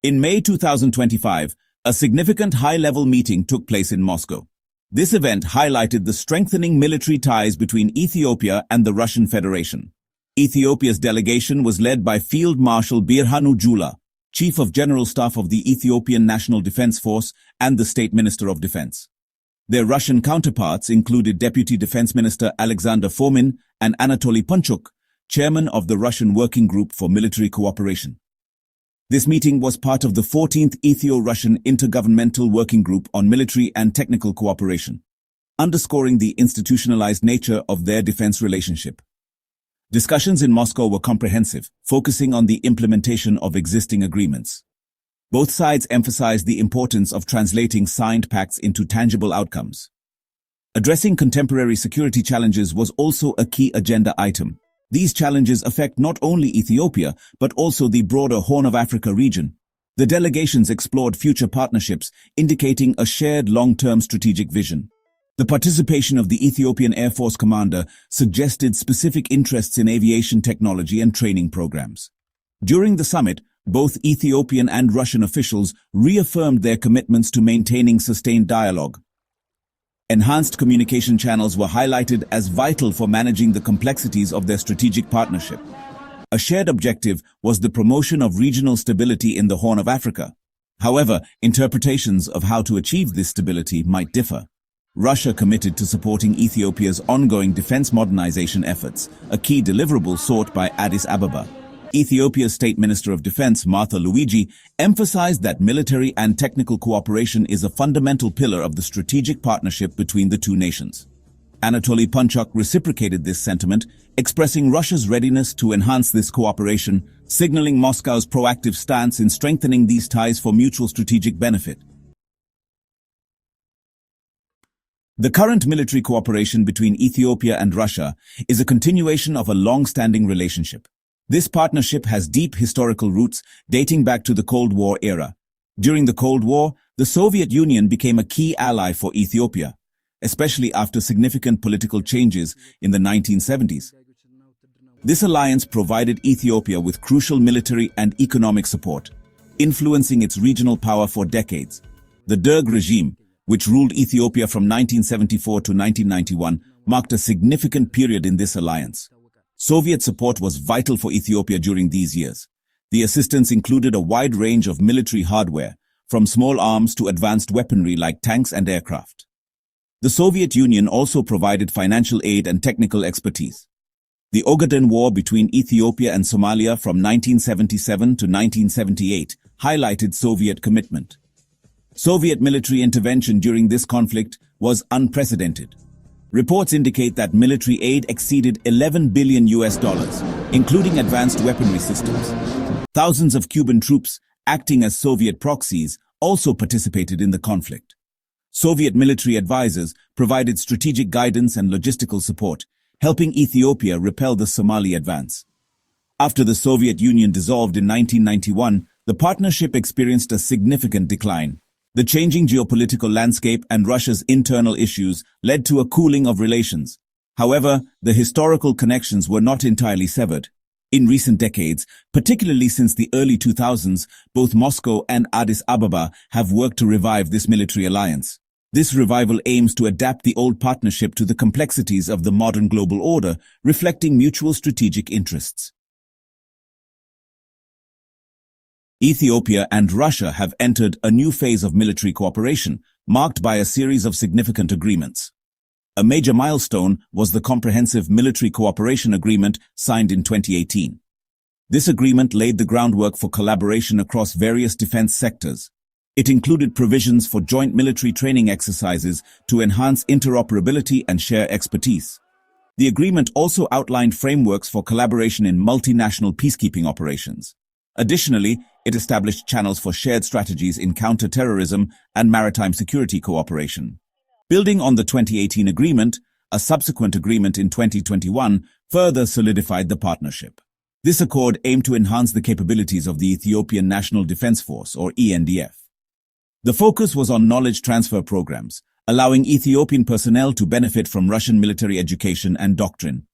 In May 2025, a significant high-level meeting took place in Moscow. This event highlighted the strengthening military ties between Ethiopia and the Russian Federation. Ethiopia's delegation was led by Field Marshal Birhanu Jula, Chief of General Staff of the Ethiopian National Defense Force and the State Minister of Defense. Their Russian counterparts included Deputy Defense Minister Alexander Fomin and Anatoly Panchuk, Chairman of the Russian Working Group for Military Cooperation. This meeting was part of the 14th Ethio-Russian Intergovernmental Working Group on Military and Technical Cooperation, underscoring the institutionalized nature of their defense relationship. Discussions in Moscow were comprehensive, focusing on the implementation of existing agreements. Both sides emphasized the importance of translating signed pacts into tangible outcomes. Addressing contemporary security challenges was also a key agenda item. These challenges affect not only Ethiopia, but also the broader Horn of Africa region. The delegations explored future partnerships, indicating a shared long-term strategic vision. The participation of the Ethiopian Air Force commander suggested specific interests in aviation technology and training programs. During the summit, both Ethiopian and Russian officials reaffirmed their commitments to maintaining sustained dialogue. Enhanced communication channels were highlighted as vital for managing the complexities of their strategic partnership. A shared objective was the promotion of regional stability in the Horn of Africa. However, interpretations of how to achieve this stability might differ. Russia committed to supporting Ethiopia's ongoing defense modernization efforts, a key deliverable sought by Addis Ababa. Ethiopia's State Minister of Defense, Martha Luigi, emphasized that military and technical cooperation is a fundamental pillar of the strategic partnership between the two nations. Anatoly Panchuk reciprocated this sentiment, expressing Russia's readiness to enhance this cooperation, signaling Moscow's proactive stance in strengthening these ties for mutual strategic benefit. The current military cooperation between Ethiopia and Russia is a continuation of a long-standing relationship. This partnership has deep historical roots dating back to the Cold War era. During the Cold War, the Soviet Union became a key ally for Ethiopia, especially after significant political changes in the 1970s. This alliance provided Ethiopia with crucial military and economic support, influencing its regional power for decades. The Derg regime, which ruled Ethiopia from 1974 to 1991, marked a significant period in this alliance. Soviet support was vital for Ethiopia during these years. The assistance included a wide range of military hardware, from small arms to advanced weaponry like tanks and aircraft. The Soviet Union also provided financial aid and technical expertise. The Ogaden War between Ethiopia and Somalia from 1977 to 1978 highlighted Soviet commitment. Soviet military intervention during this conflict was unprecedented. Reports indicate that military aid exceeded $11 billion, including advanced weaponry systems. Thousands of Cuban troops, acting as Soviet proxies, also participated in the conflict. Soviet military advisors provided strategic guidance and logistical support, helping Ethiopia repel the Somali advance. After the Soviet Union dissolved in 1991, the partnership experienced a significant decline. The changing geopolitical landscape and Russia's internal issues led to a cooling of relations. However, the historical connections were not entirely severed. In recent decades, particularly since the early 2000s, both Moscow and Addis Ababa have worked to revive this military alliance. This revival aims to adapt the old partnership to the complexities of the modern global order, reflecting mutual strategic interests. Ethiopia and Russia have entered a new phase of military cooperation, marked by a series of significant agreements. A major milestone was the Comprehensive Military Cooperation Agreement signed in 2018. This agreement laid the groundwork for collaboration across various defense sectors. It included provisions for joint military training exercises to enhance interoperability and share expertise. The agreement also outlined frameworks for collaboration in multinational peacekeeping operations. Additionally, it established channels for shared strategies in counter-terrorism and maritime security cooperation. Building on the 2018 agreement, a subsequent agreement in 2021 further solidified the partnership. This accord aimed to enhance the capabilities of the Ethiopian National Defense Force, or ENDF. The focus was on knowledge transfer programs, allowing Ethiopian personnel to benefit from Russian military education and doctrine.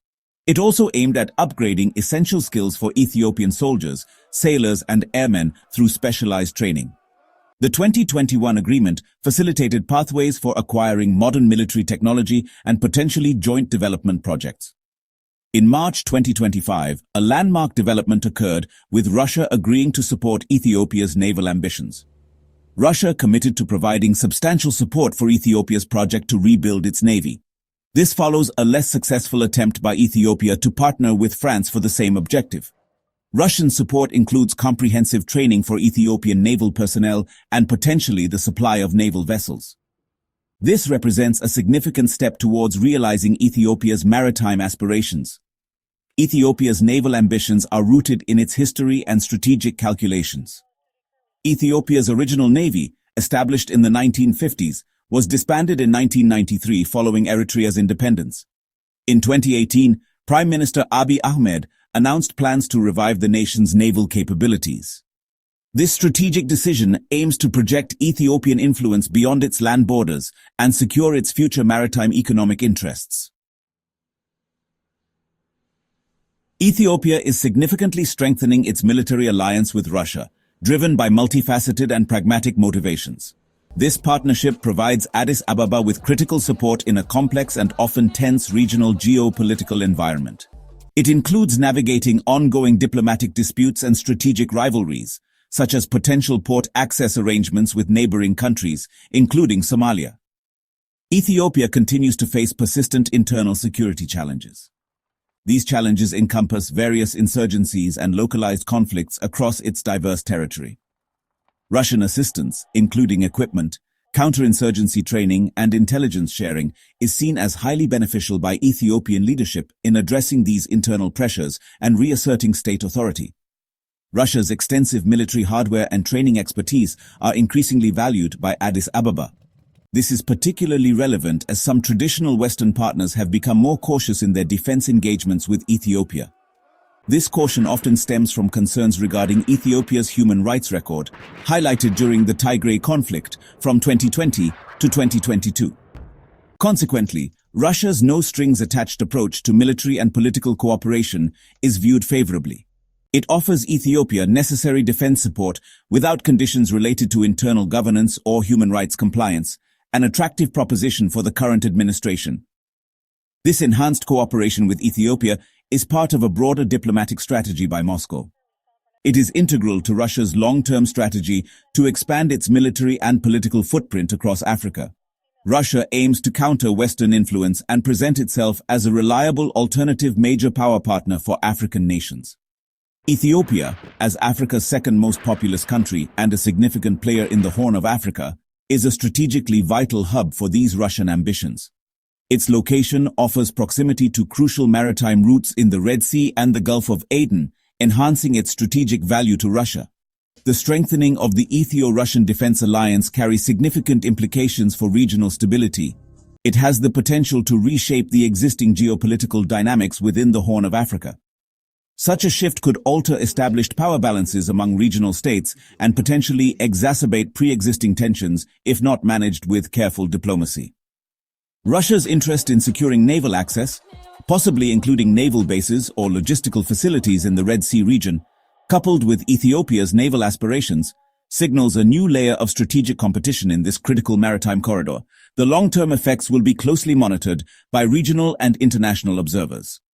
It also aimed at upgrading essential skills for Ethiopian soldiers, sailors, and airmen through specialized training. The 2021 agreement facilitated pathways for acquiring modern military technology and potentially joint development projects. In March 2025, a landmark development occurred with Russia agreeing to support Ethiopia's naval ambitions. Russia committed to providing substantial support for Ethiopia's project to rebuild its navy. This follows a less successful attempt by Ethiopia to partner with France for the same objective. Russian support includes comprehensive training for Ethiopian naval personnel and potentially the supply of naval vessels. This represents a significant step towards realizing Ethiopia's maritime aspirations. Ethiopia's naval ambitions are rooted in its history and strategic calculations. Ethiopia's original navy, established in the 1950s, was disbanded in 1993 following Eritrea's independence. In 2018, Prime Minister Abiy Ahmed announced plans to revive the nation's naval capabilities. This strategic decision aims to project Ethiopian influence beyond its land borders and secure its future maritime economic interests. Ethiopia is significantly strengthening its military alliance with Russia, driven by multifaceted and pragmatic motivations. This partnership provides Addis Ababa with critical support in a complex and often tense regional geopolitical environment. It includes navigating ongoing diplomatic disputes and strategic rivalries, such as potential port access arrangements with neighboring countries, including Somalia. Ethiopia continues to face persistent internal security challenges. These challenges encompass various insurgencies and localized conflicts across its diverse territory. Russian assistance, including equipment, counterinsurgency training, and intelligence sharing, is seen as highly beneficial by Ethiopian leadership in addressing these internal pressures and reasserting state authority. Russia's extensive military hardware and training expertise are increasingly valued by Addis Ababa. This is particularly relevant as some traditional Western partners have become more cautious in their defense engagements with Ethiopia. This caution often stems from concerns regarding Ethiopia's human rights record, highlighted during the Tigray conflict from 2020 to 2022. Consequently, Russia's no-strings-attached approach to military and political cooperation is viewed favorably. It offers Ethiopia necessary defense support without conditions related to internal governance or human rights compliance, an attractive proposition for the current administration. This enhanced cooperation with Ethiopia is part of a broader diplomatic strategy by Moscow. It is integral to Russia's long-term strategy to expand its military and political footprint across Africa. Russia aims to counter Western influence and present itself as a reliable alternative major power partner for African nations. Ethiopia, as Africa's second most populous country and a significant player in the Horn of Africa, is a strategically vital hub for these Russian ambitions. Its location offers proximity to crucial maritime routes in the Red Sea and the Gulf of Aden, enhancing its strategic value to Russia. The strengthening of the Ethio-Russian defense alliance carries significant implications for regional stability. It has the potential to reshape the existing geopolitical dynamics within the Horn of Africa. Such a shift could alter established power balances among regional states and potentially exacerbate pre-existing tensions if not managed with careful diplomacy. Russia's interest in securing naval access, possibly including naval bases or logistical facilities in the Red Sea region, coupled with Ethiopia's naval aspirations, signals a new layer of strategic competition in this critical maritime corridor. The long-term effects will be closely monitored by regional and international observers.